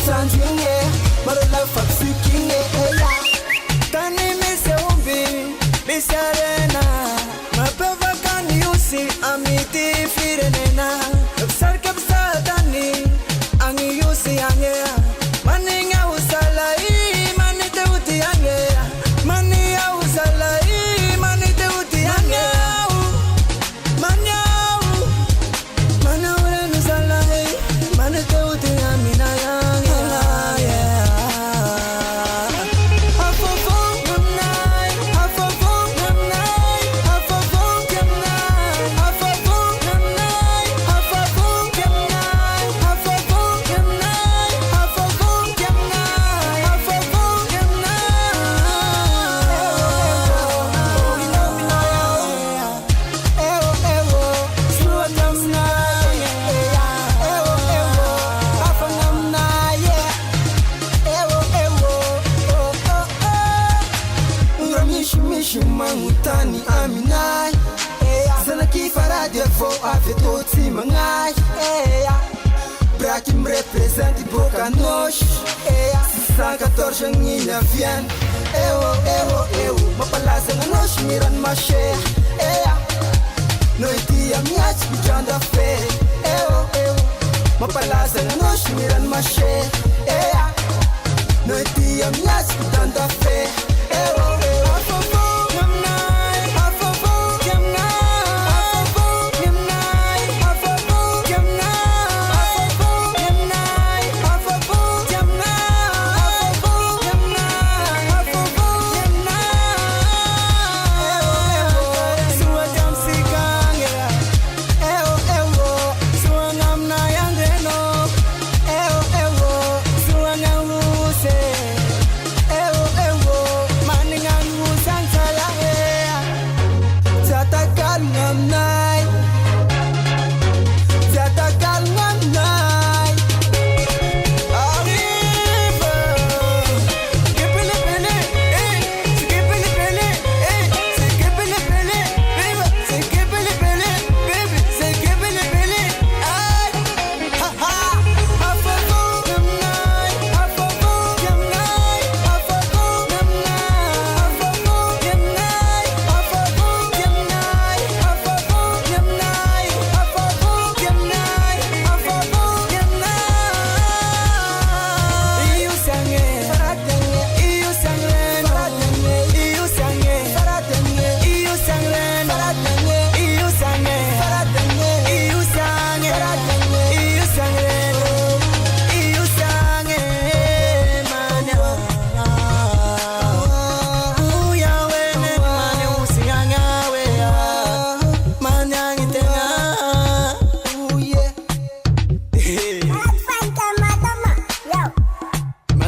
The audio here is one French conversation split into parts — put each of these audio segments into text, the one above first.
Sanjinge, Marala Faxikinge, Tani Miss Umbi, Miss Arena, Mapeva can you see Amiti Firena, Sarkap Sadani, Angi Yusi Angea, Manning Ausalai, Manite Uti Angea, Mani Ausalai, Manite Uti Angea, Manyau, Manauren Salai, Manite Uti Amina. Mangutani aminai Zanaki faradia fo afetoti mangai Braki me represente boca noche 614 ngina vien Eu Mapalasa na noche miran mashe Noiti a miach bijanda fe Eu Mapalasa na noche miran mashe Noiti a miach bijanda fe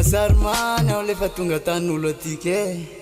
Sarmana, oleh patunga tanul tike.